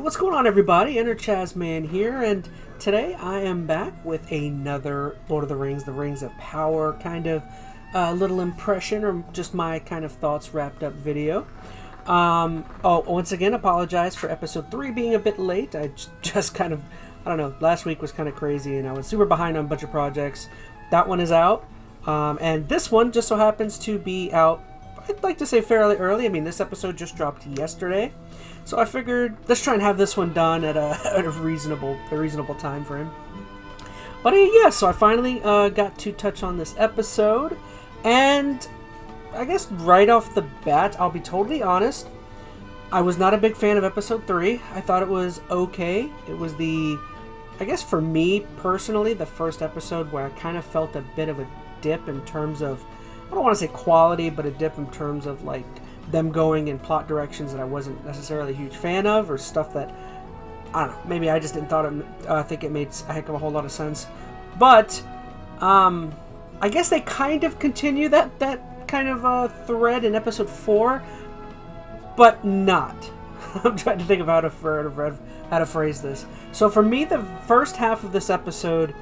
What's going on, everybody? EnteR ChatZ MaN here, and today I am back with another Lord of the Rings of Power kind of little impression, or just my kind of thoughts wrapped up video. Once again, apologize for episode 3 being a bit late. I just kind of, I don't know, last week was kind of crazy, and I was super behind on a bunch of projects. That one is out, and this one just so happens to be out, I'd like to say fairly early. I mean, this episode just dropped yesterday. So I figured, let's try and have this one done at a reasonable time frame. But yeah, so I finally got to touch on this episode, and I guess right off the bat, I'll be totally honest, I was not a big fan of episode 3. I thought it was okay. It was I guess for me personally, the first episode where I kind of felt a bit of a dip in terms of, I don't want to say quality, but a dip in terms of like them going in plot directions that I wasn't necessarily a huge fan of, or stuff that, I don't know, maybe I just didn't think it made a heck of a whole lot of sense. But I guess they kind of continue that kind of thread in episode 4, but not. I'm trying to think of how to phrase this. So for me, the first half of this episode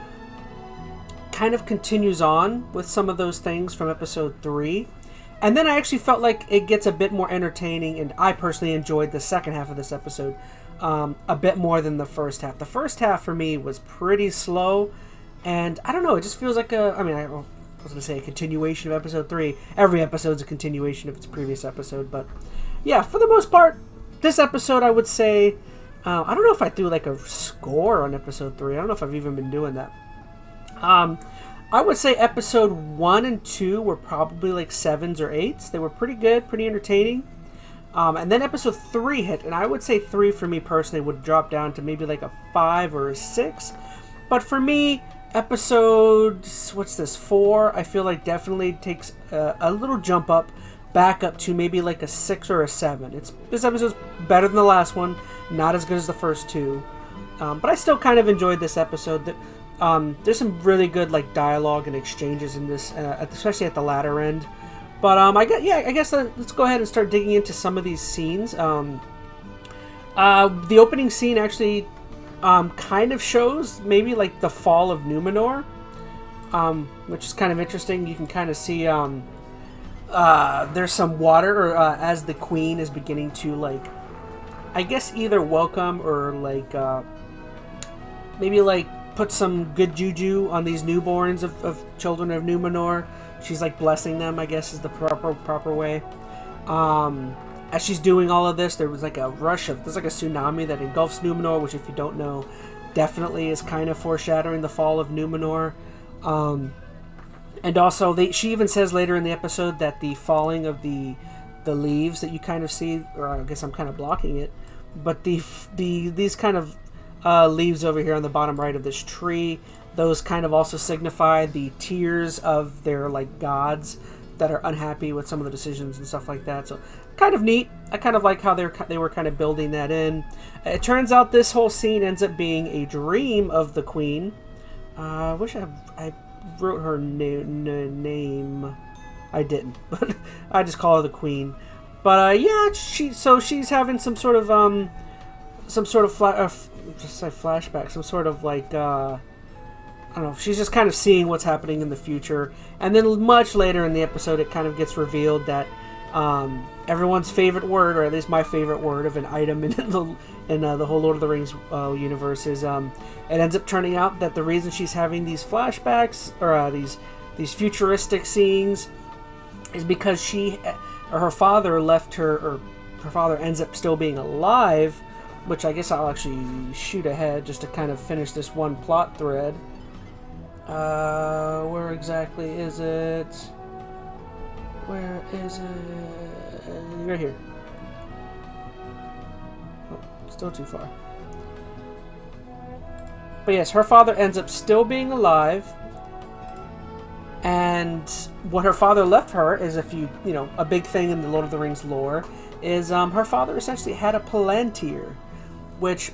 kind of continues on with some of those things from episode 3. And then I actually felt like it gets a bit more entertaining, and I personally enjoyed the second half of this episode a bit more than the first half. The first half for me was pretty slow, and I don't know, it just feels like I was going to say a continuation of episode 3. Every episode's a continuation of its previous episode, but yeah, for the most part, this episode I would say, I don't know if I threw like a score on episode 3. I don't know if I've even been doing that. I would say episode 1 and 2 were probably like 7s or 8s. They were pretty good, pretty entertaining. And then episode 3 hit, and I would say 3 for me personally would drop down to maybe like a 5 or a 6. But for me, episode, 4, I feel like definitely takes a little jump up, back up to maybe like a 6 or a 7. This episode's better than the last one, not as good as the first 2. But I still kind of enjoyed this episode. There's some really good like dialogue and exchanges in this, especially at the latter end. But I guess let's go ahead and start digging into some of these scenes. The opening scene actually kind of shows maybe like the fall of Numenor, which is kind of interesting. You can kind of see there's some water, or as the queen is beginning to like, I guess either welcome or like maybe like put some good juju on these newborns of children of Numenor. She's like blessing them, I guess is the proper way. As she's doing all of this, there's like a tsunami that engulfs Numenor, which if you don't know, definitely is kind of foreshadowing the fall of Numenor. And also, she even says later in the episode that the falling of the leaves that you kind of see, or I guess I'm kind of blocking it, but these kind of leaves over here on the bottom right of this tree, those kind of also signify the tears of their like gods that are unhappy with some of the decisions and stuff like that. So kind of neat. I kind of like how they were kind of building that in. It turns out this whole scene ends up being a dream of the queen. I wish I wrote her name. I didn't, but I just call her the queen. But yeah, she's having some sort of flashback, some sort of like, I don't know, she's just kind of seeing what's happening in the future. And then much later in the episode, it kind of gets revealed that everyone's favorite word, or at least my favorite word of an item in the whole Lord of the Rings universe is, it ends up turning out that the reason she's having these flashbacks, or these futuristic scenes, is because her father left her, or her father ends up still being alive. Which I guess I'll actually shoot ahead just to kind of finish this one plot thread. Where exactly is it? Where is it? Right here. Oh, still too far. But yes, her father ends up still being alive. And what her father left her is, a big thing in the Lord of the Rings lore, is her father essentially had a Palantir, which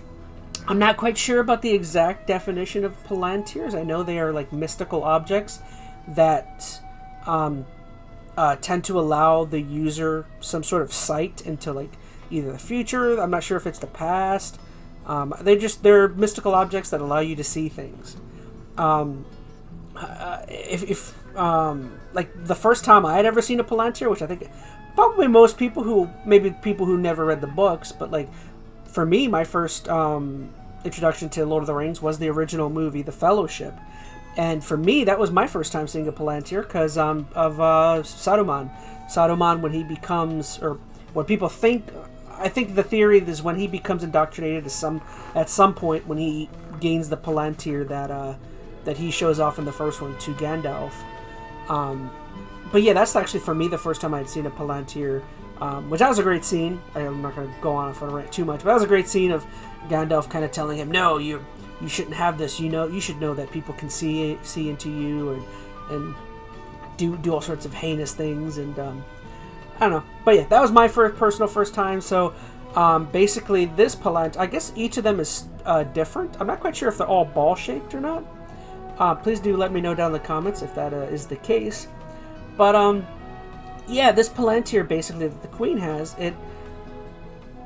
I'm not quite sure about the exact definition of Palantirs. I know they are like mystical objects that tend to allow the user some sort of sight into like either the future. I'm not sure if it's the past. They're mystical objects that allow you to see things. If like the first time I had ever seen a Palantir, which I think probably most people who never read the books, but like for me, my first introduction to Lord of the Rings was the original movie, The Fellowship. And for me, that was my first time seeing a Palantir because of Saruman. Saruman, when he becomes, or what people think, I think the theory is when he becomes indoctrinated at some point when he gains the Palantir that he shows off in the first one to Gandalf. But yeah, that's actually for me the first time I had seen a Palantir, which that was a great scene. I'm not going to go on for a rant too much, but that was a great scene of Gandalf kind of telling him, "No, you shouldn't have this. You should know that people can see into you and do all sorts of heinous things." And I don't know, but yeah, that was my personal first time. So basically, this Palantir, I guess each of them is different. I'm not quite sure if they're all ball shaped or not. Please do let me know down in the comments if that is the case. But yeah, this Palantir basically that the Queen has,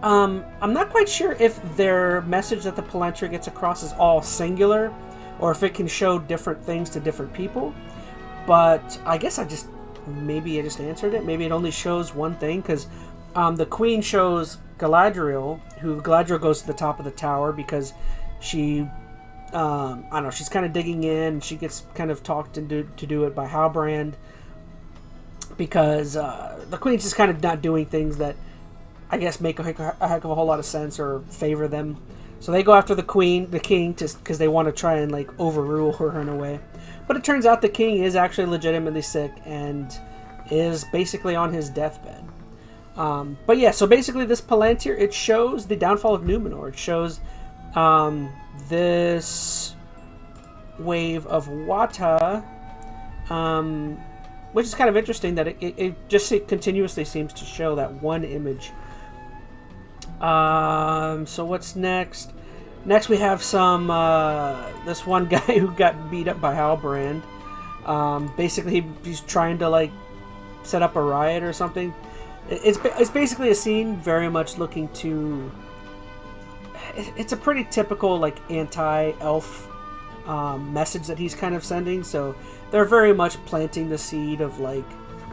I'm not quite sure if their message that the Palantir gets across is all singular, or if it can show different things to different people. But I guess maybe I just answered it. Maybe it only shows one thing, because the Queen shows Galadriel, Galadriel goes to the top of the tower because she, I don't know, she's kind of digging in. She gets kind of talked into to do it by Halbrand, because the Queen's just kind of not doing things that I guess make a heck of a whole lot of sense or favor them. So they go after the king, because they want to try and like overrule her in a way. But it turns out the king is actually legitimately sick and is basically on his deathbed. But yeah, so basically this Palantir, it shows the downfall of Numenor. It shows this wave of Wata, which is kind of interesting that it just continuously seems to show that one image. So what's next? Next we have this one guy who got beat up by Halbrand. Basically he's trying to like set up a riot or something. It's basically a scene very much looking to... It's a pretty typical like anti-elf message that he's kind of sending. So they're very much planting the seed of like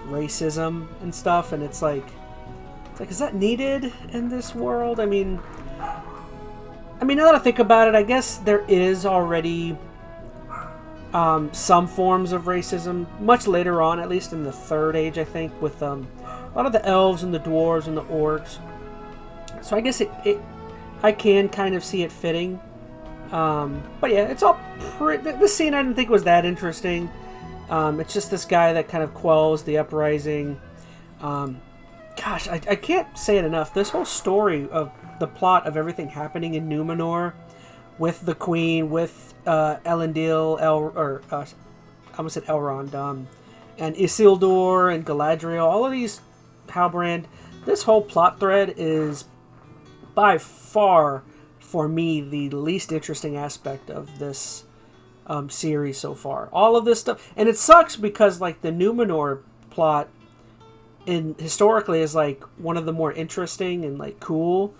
racism and stuff, and it's like, is that needed in this world? I mean, now that I think about it, I guess there is already some forms of racism, much later on, at least in the Third Age, I think, with a lot of the Elves and the Dwarves and the Orcs. So I guess I can kind of see it fitting. But yeah, it's all this scene I didn't think was that interesting. It's just this guy that kind of quells the uprising. Gosh, I can't say it enough. This whole story of the plot of everything happening in Numenor, with the Queen, with Elendil, I almost said Elrond, and Isildur and Galadriel, all of these, Halbrand. This whole plot thread is by far, for me, the least interesting aspect of this series so far. All of this stuff, and it sucks because like the Numenor plot historically is like one of the more interesting and like cool,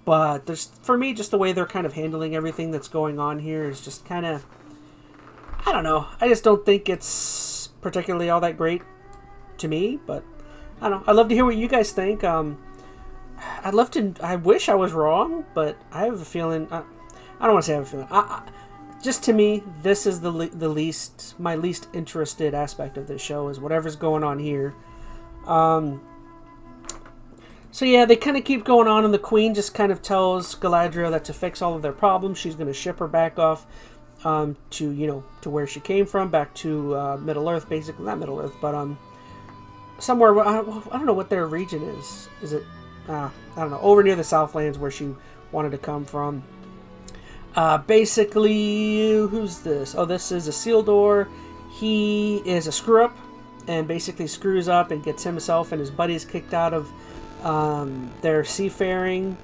but there's, for me, just the way they're kind of handling everything that's going on here is just kind of, I don't know, I just don't think it's particularly all that great to me. But I don't know, I'd love to hear what you guys think. I wish I was wrong, but I have a feeling, I don't want to say I have a feeling, just to me, this is my least interested aspect of this show, is whatever's going on here. So yeah, they kind of keep going on, and the Queen just kind of tells Galadriel that to fix all of their problems, she's going to ship her back off to where she came from, back to Middle-earth, basically. Not Middle-earth, but somewhere, I don't know what their region is. Is it, I don't know, over near the Southlands where she wanted to come from. Basically, who's this? Oh, this is Isildur. He is a screw-up, and basically screws up and gets himself and his buddies kicked out of their seafaring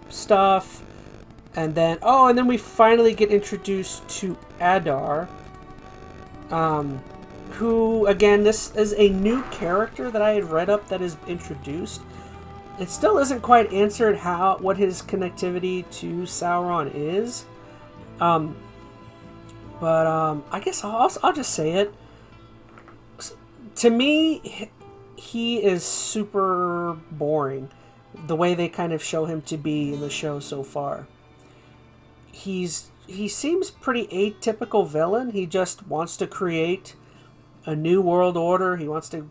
stuff. And then we finally get introduced to Adar, who, again, this is a new character that I had read up that is introduced. it still isn't quite answered what his connectivity to Sauron is. But I guess I'll just say it. To me, he is super boring. The way they kind of show him to be in the show so far. He seems pretty atypical villain. He just wants to create a new world order. He wants to,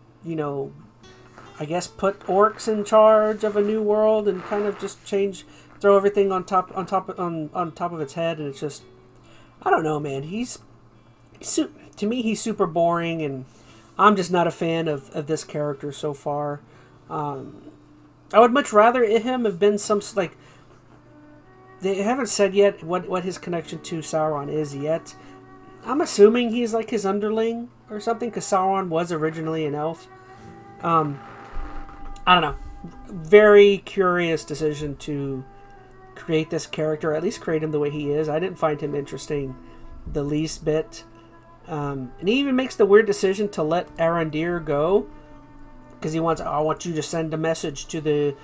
I guess put orcs in charge of a new world and kind of just throw everything on top of its head. And it's just, I don't know, man. To me, he's super boring, and I'm just not a fan of this character so far. I would much rather him have been they haven't said yet what his connection to Sauron is yet. I'm assuming he's like his underling or something, because Sauron was originally an elf. I don't know. Very curious decision to create this character, at least create him the way he is. I didn't find him interesting the least bit. And he even makes the weird decision to let Arondir go, because I want you to send a message to the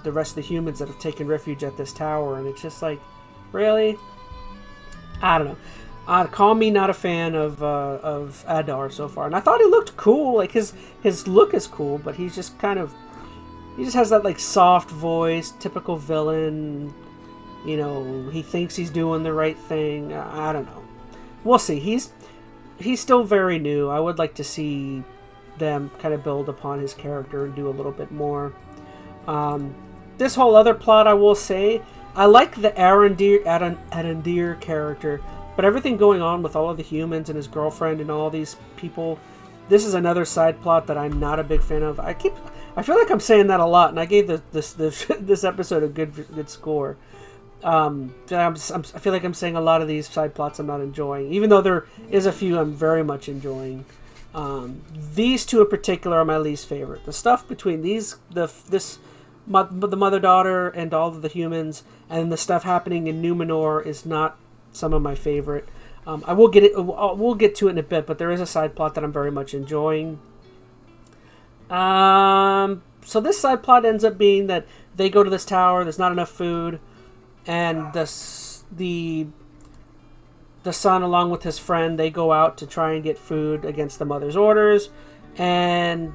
rest of the humans that have taken refuge at this tower. And it's just like, really? I don't know. Call me not a fan of Adar so far. And I thought he looked cool. Like his look is cool, but he just has that like soft voice, typical villain. He thinks he's doing the right thing. I don't know. We'll see. He's still very new. I would like to see them kind of build upon his character and do a little bit more. This whole other plot, I will say, I like the Arondir character, but everything going on with all of the humans and his girlfriend and all these people, this is another side plot that I'm not a big fan of. I feel like I'm saying that a lot, and I gave this episode a good score. I feel like I'm saying a lot of these side plots I'm not enjoying, even though there is a few I'm very much enjoying. These two in particular are my least favorite. The stuff between the mother-daughter and all of the humans, and the stuff happening in Numenor is not some of my favorite. We'll get to it in a bit, but there is a side plot that I'm very much enjoying. So this side plot ends up being that they go to this tower, there's not enough food, and the son, along with his friend, they go out to try and get food against the mother's orders, and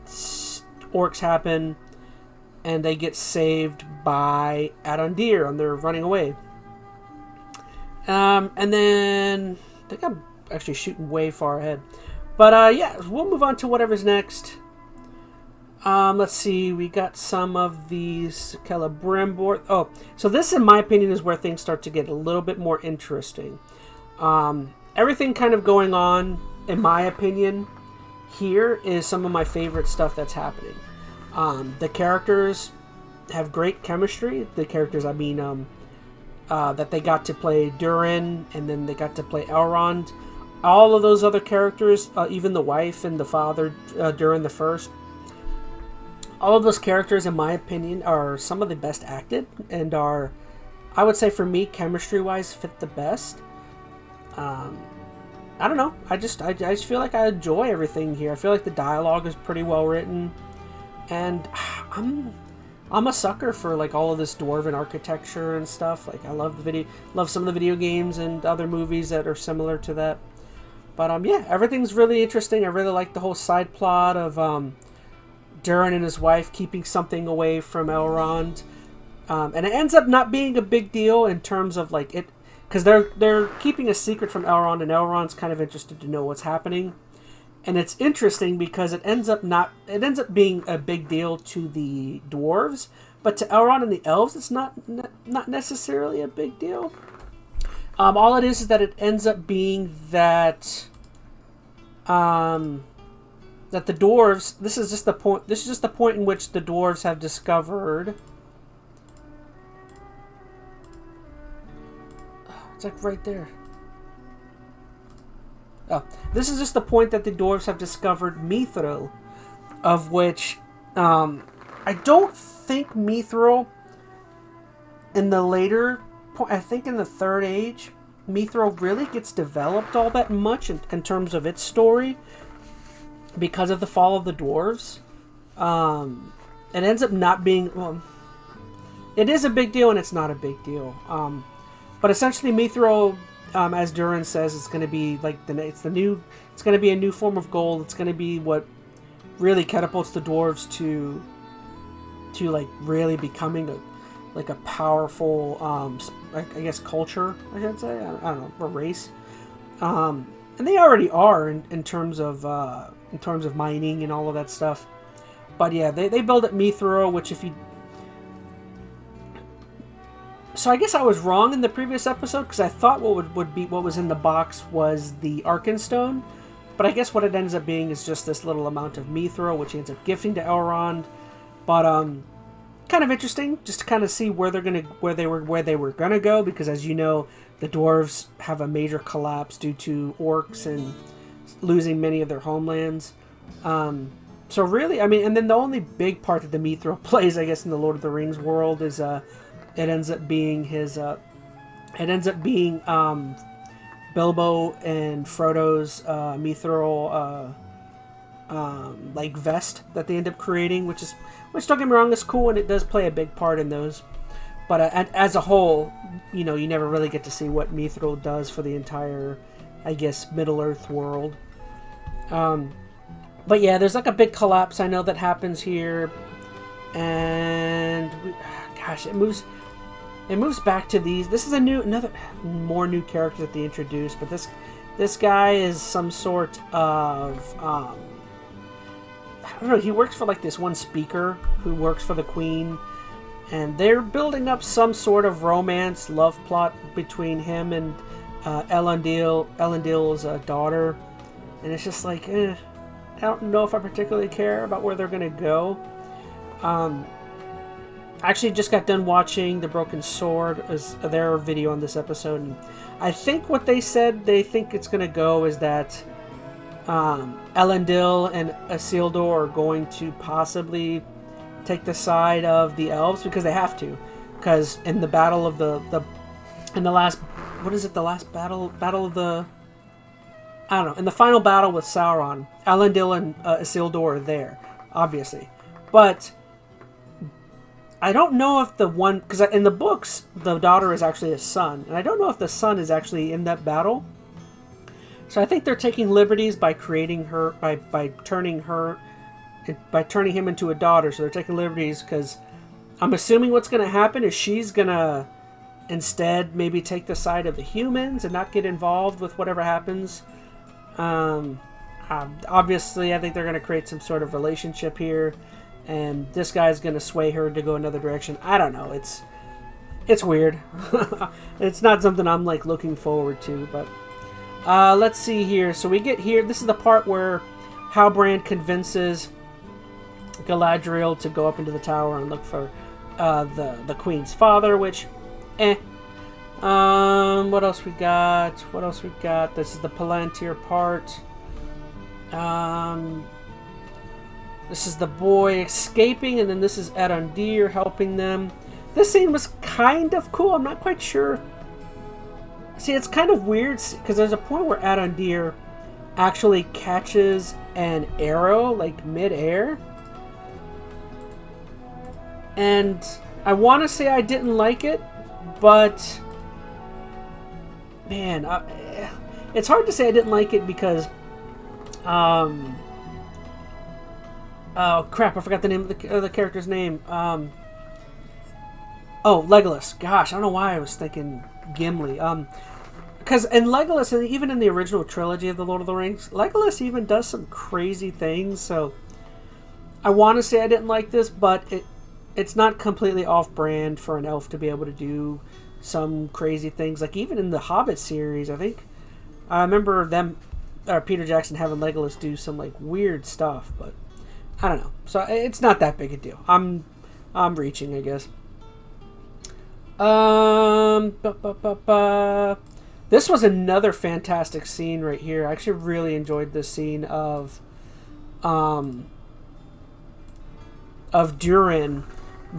orcs happen, and they get saved by Arondir, and they're running away. And then I think I'm actually shooting way far ahead, but yeah, we'll move on to whatever's next. Let's see, we got some of these Celebrimbor. Oh, so this, in my opinion, is where things start to get a little bit more interesting. Everything kind of going on, in my opinion, here is some of my favorite stuff that's happening. The characters have great chemistry. The characters, I mean, that they got to play Durin, and then they got to play Elrond. All of those other characters, even the wife and the father, Durin the First, all of those characters, in my opinion, are some of the best acted, and are, I would say for me, chemistry-wise, fit the best. I don't know. I just feel like I enjoy everything here. I feel like the dialogue is pretty well written, and I'm a sucker for like all of this dwarven architecture and stuff. Like I love some of the video games and other movies that are similar to that. But yeah, everything's really interesting. I really like the whole side plot of Durin and his wife keeping something away from Elrond, and it ends up not being a big deal in terms of like it, because they're keeping a secret from Elrond, and Elrond's kind of interested to know what's happening, and it's interesting because it ends up being a big deal to the dwarves, but to Elrond and the elves, it's not necessarily a big deal. All it is that it ends up being that that the dwarves, this is just the point in which the dwarves have discovered, it's like right there. Oh, this is just the point that the dwarves have discovered Mithril, of which I don't think Mithril in the later point, I think in the Third Age, Mithril really gets developed all that much in terms of its story, because of the fall of the dwarves. it ends up not being, well, it is a big deal and it's not a big deal. But essentially, Mithril, as Durin says, it's going to be like it's going to be a new form of gold. It's going to be what really catapults the dwarves to like really becoming a powerful, I guess, culture. I should say, I don't know, a race. And they already are in terms of mining and all of that stuff. But yeah, they build at Mithril, which if you... So I guess I was wrong in the previous episode, because I thought what was in the box was the Arkenstone. But I guess what it ends up being is just this little amount of Mithril, which he ends up gifting to Elrond. But kind of interesting, just to kind of see where they were gonna go, because as you know, the dwarves have a major collapse due to orcs and losing many of their homelands. So really, I mean, and then the only big part that the Mithril plays, I guess, in the Lord of the Rings world is it ends up being Bilbo and Frodo's Mithril like vest that they end up creating, which don't get me wrong, is cool, and it does play a big part in those. But as a whole, you know, you never really get to see what Mithril does for the entire, I guess, Middle-earth world. But yeah, there's like a big collapse, I know, that happens here, and gosh, it moves back to these. This is another more new character that they introduced, but this guy is some sort of I don't know. He works for like this one speaker who works for the queen, and they're building up some sort of romance love plot between him and Elendil's daughter, and it's just like, I don't know if I particularly care about where they're gonna go. I actually just got done watching The Broken Sword as their video on this episode, and I think what they said they think it's gonna go is that Elendil and Isildur are going to possibly take the side of the elves, because they have to, because in the battle of the last battle of the, I don't know, in the final battle with Sauron, Elendil and Isildur are there, obviously, but I don't know if the one, because in the books the daughter is actually a son, and I don't know if the son is actually in that battle. So I think they're taking liberties by creating her, by turning him into a daughter. So they're taking liberties, because I'm assuming what's going to happen is she's going to instead maybe take the side of the humans and not get involved with whatever happens. Obviously, I think they're going to create some sort of relationship here, and this guy's going to sway her to go another direction. I don't know. It's weird. It's not something I'm like looking forward to, but let's see here. So we get here. This is the part where Halbrand convinces Galadriel to go up into the tower and look for the queen's father, which, what else we got? This is the Palantir part. This is the boy escaping, and then this is Arondir helping them. This scene was kind of cool. I'm not quite sure. See, it's kind of weird, because there's a point where Arondir actually catches an arrow, like, mid-air. And I want to say I didn't like it, but man, it's hard to say I didn't like it because oh crap, I forgot the name of the character's name. Legolas. Gosh, I don't know why I was thinking Gimli. Because in Legolas, and even in the original trilogy of the Lord of the Rings, Legolas even does some crazy things. So I want to say I didn't like this, but it's not completely off-brand for an elf to be able to do some crazy things. Like even in the Hobbit series, I think I remember Peter Jackson having Legolas do some like weird stuff, but I don't know. So it's not that big a deal. I'm reaching, I guess. This was another fantastic scene right here. I actually really enjoyed this scene of Durin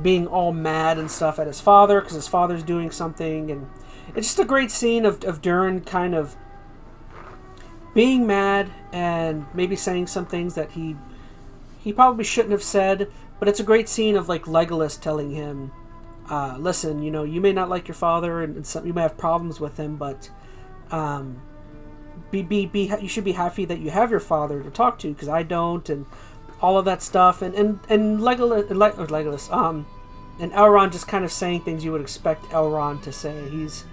being all mad and stuff at his father because his father's doing something, and it's just a great scene of Durin kind of being mad and maybe saying some things that he probably shouldn't have said, But it's a great scene of like Legolas telling him, listen, you may not like your father, and you may have problems with him, but you should be happy that you have your father to talk to, because I don't, and all of that stuff. And Legolas, and Elrond just kind of saying things you would expect Elrond to say. He's,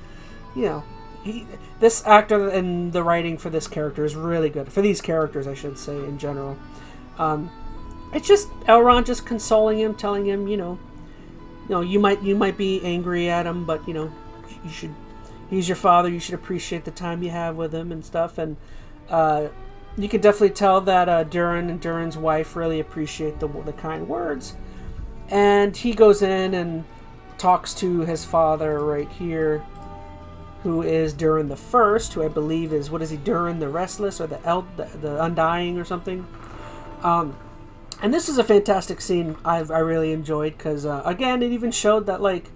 this actor and the writing for this character is really good. For these characters, I should say, in general. It's just Elrond just consoling him, telling him, you might be angry at him, but he's your father. You should appreciate the time you have with him and stuff. And you can definitely tell that Durin and Durin's wife really appreciate the kind words. And he goes in and talks to his father right here, who is Durin the First, who I believe is, Durin the Restless, or the Undying or something. And this is a fantastic scene I really enjoyed, because, again, it even showed that, like,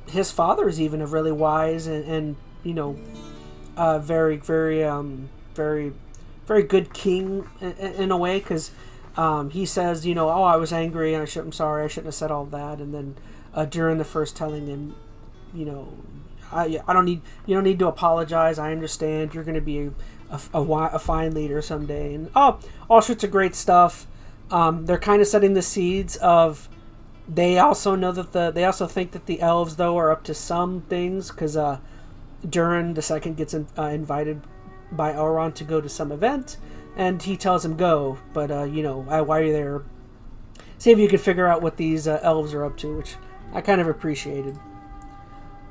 his father is even a really wise and very, very, very, very good king in a way, because he says, I was angry and I'm sorry, I shouldn't have said all that. And then Durin the First telling him, you don't need to apologize. I understand. You're going to be a fine leader someday, and all sorts of great stuff. They're kind of setting the seeds of. They also know that they also think that the elves though are up to some things, because Durin the Second gets invited by Elrond to go to some event, and he tells him go, but while you're there, see if you can figure out what these elves are up to, which I kind of appreciated.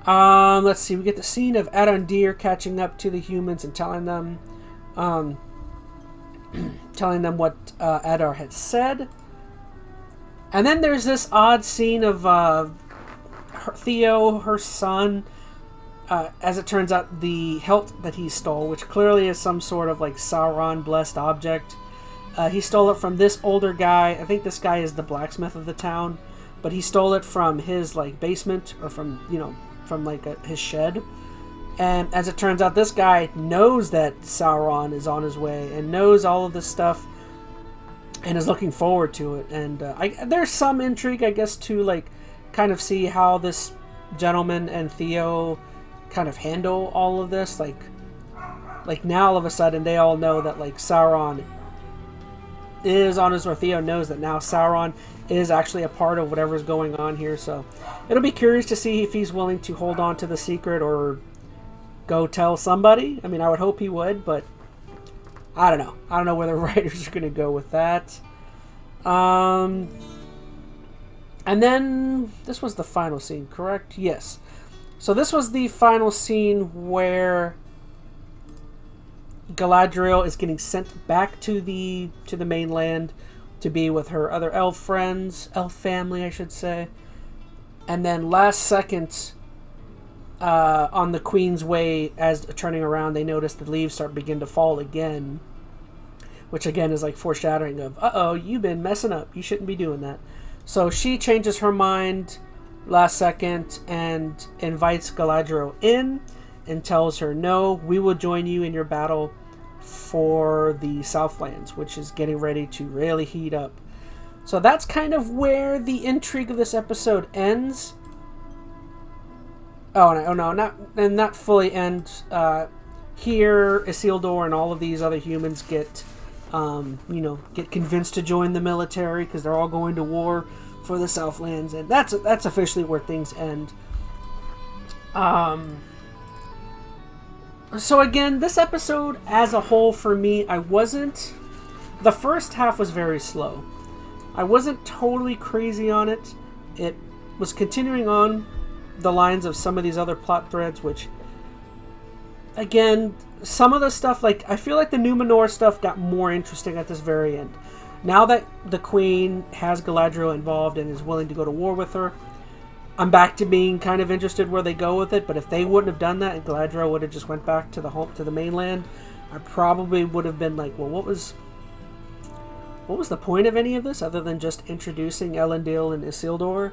Let's see, we get the scene of Arondir catching up to the humans and telling them what Adar had said. And then there's this odd scene of Theo, her son, as it turns out, the hilt that he stole, which clearly is some sort of like Sauron blessed object. He stole it from this older guy. I think this guy is the blacksmith of the town, but he stole it from his like basement, or from his shed. And as it turns out, this guy knows that Sauron is on his way and knows all of this stuff and is looking forward to it. And there's some intrigue, I guess, to like kind of see how this gentleman and Theo kind of handle all of this. Like now all of a sudden they all know that like Sauron is on his, or Theo knows that now Sauron is actually a part of whatever's going on here. So it'll be curious to see if he's willing to hold on to the secret or go tell somebody. I mean, I would hope he would, but I don't know. I don't know where the writers are going to go with that. And then this was the final scene, correct? Yes. So this was the final scene where Galadriel is getting sent back to the mainland to be with her other elf family, I should say. And then last second, on the Queen's way, as turning around, they notice the leaves begin to fall again, which again is like foreshadowing of, you've been messing up. You shouldn't be doing that. So she changes her mind last second and invites Galadriel in and tells her, no, we will join you in your battle for the Southlands, which is getting ready to really heat up. So that's kind of where the intrigue of this episode ends. Not fully end. Here, Isildur and all of these other humans get convinced to join the military because they're all going to war for the Southlands, and that's officially where things end. So again, this episode as a whole for me, the first half was very slow. I wasn't totally crazy on it. It was continuing on the lines of some of these other plot threads, which, again, some of the stuff, like, I feel like the Numenor stuff got more interesting at this very end. Now that the Queen has Galadriel involved and is willing to go to war with her, I'm back to being kind of interested where they go with it. But if they wouldn't have done that and Galadriel would have just went back to the mainland, I probably would have been like, well, what was the point of any of this other than just introducing Elendil and Isildur?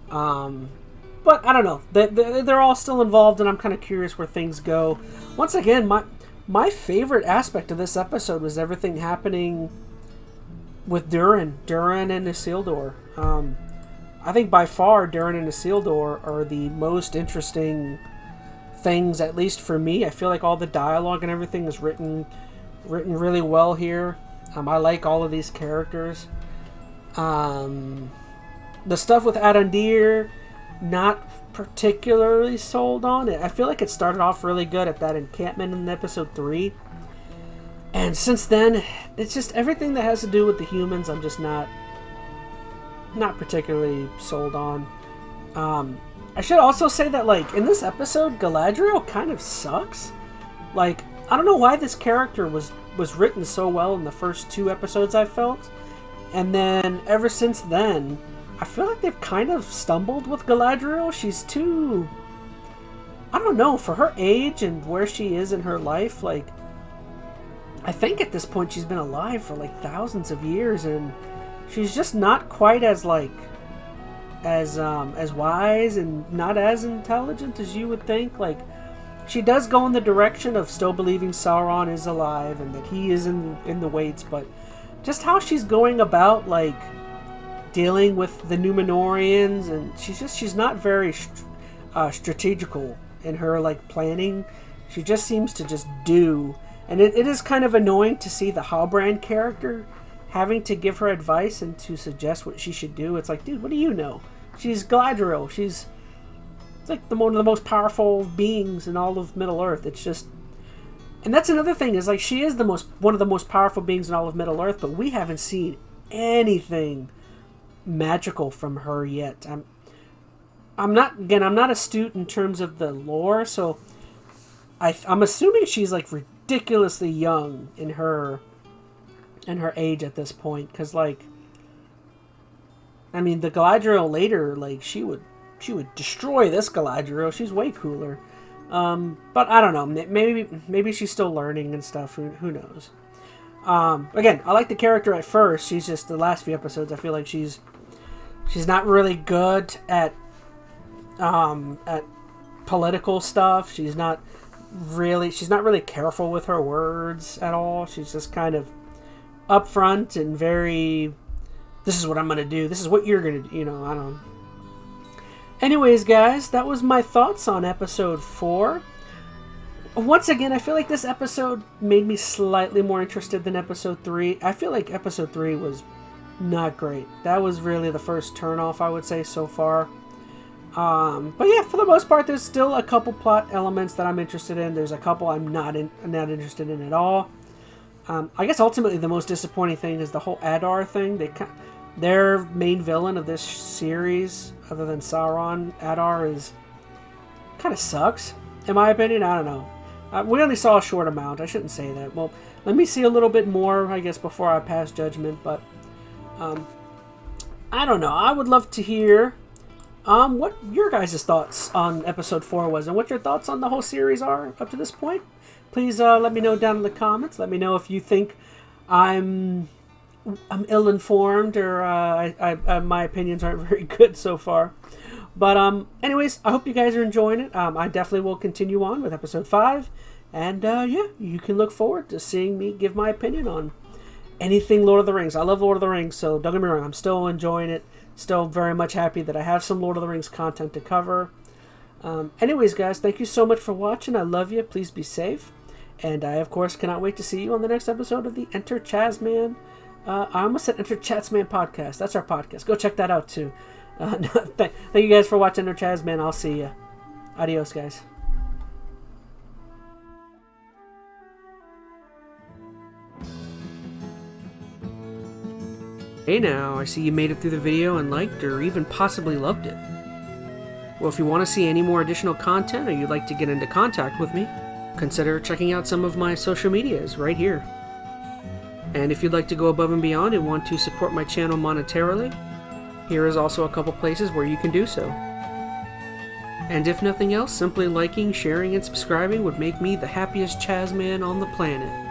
But I don't know. They're all still involved, and I'm kind of curious where things go. Once again, my favorite aspect of this episode was everything happening with Durin and Isildur. I think by far Durin and Isildur are the most interesting things, at least for me. I feel like all the dialogue and everything is written really well here. I like all of these characters. The stuff with Adandir, not particularly sold on it. I feel like it started off really good at that encampment in episode 3. And since then, it's just everything that has to do with the humans, I'm just not particularly sold on. I should also say that, like, in this episode, Galadriel kind of sucks. Like, I don't know why this character was written so well in the first 2 episodes, I felt. And then, ever since then, I feel like they've kind of stumbled with Galadriel. She's too... I don't know, for her age and where she is in her life, like... I think at this point she's been alive for, like, thousands of years, and she's just not quite as, like... as wise and not as intelligent as you would think. Like, she does go in the direction of still believing Sauron is alive and that he is in the Waits, but just how she's going about, like, dealing with the Númenóreans, and she's not very strategical in her, like, planning. She just seems to just do, and it is kind of annoying to see the Halbrand character having to give her advice and to suggest what she should do. It's like, dude, what do you know? She's Galadriel. She's like one of the most powerful beings in all of Middle-earth. It's just... And that's another thing, is like, she is one of the most powerful beings in all of Middle-earth, but we haven't seen anything magical from her yet. I'm not astute in terms of the lore, so I'm assuming she's, like, ridiculously young in her age at this point, because, like, I mean, the Galadriel later, like, she would destroy this Galadriel. She's way cooler. But I don't know. Maybe she's still learning and stuff. Who knows? Again, I like the character at first. She's just, the last few episodes, I feel like she's not really good at political stuff. She's not really careful with her words at all. She's just kind of upfront and very, this is what I'm going to do. This is what you're going to do. You know, I don't know. Anyways, guys, that was my thoughts on episode 4. Once again, I feel like this episode made me slightly more interested than episode 3. I feel like episode 3 was not great. That was really the first turnoff, I would say, so far. But yeah, for the most part, there's still a couple plot elements that I'm interested in. There's a couple I'm not interested in at all. I guess ultimately the most disappointing thing is the whole Adar thing. Their main villain of this series, other than Sauron, Adar, is kind of sucks, in my opinion. I don't know. We only saw a short amount. I shouldn't say that. Well, let me see a little bit more, I guess, before I pass judgment. But I don't know. I would love to hear what your guys' thoughts on episode 4 was, and what your thoughts on the whole series are up to this point. Please let me know down in the comments. Let me know if you think I'm ill-informed, or my opinions aren't very good so far. But anyways, I hope you guys are enjoying it. I definitely will continue on with episode 5. And yeah, you can look forward to seeing me give my opinion on anything Lord of the Rings. I love Lord of the Rings, so don't get me wrong, I'm still enjoying it. Still very much happy that I have some Lord of the Rings content to cover. Anyways, guys, thank you so much for watching. I love you. Please be safe. And I, of course, cannot wait to see you on the next episode of the EnteR ChazmaN. I almost said EnteR ChatZ MaN Podcast. That's our podcast. Go check that out, too. Thank you guys for watching EnteR ChazmaN. I'll see you. Adios, guys. Hey now, I see you made it through the video and liked or even possibly loved it. Well, if you want to see any more additional content or you'd like to get into contact with me, consider checking out some of my social medias right here. And if you'd like to go above and beyond and want to support my channel monetarily, here is also a couple places where you can do so. And if nothing else, simply liking, sharing, and subscribing would make me the happiest Chazman on the planet.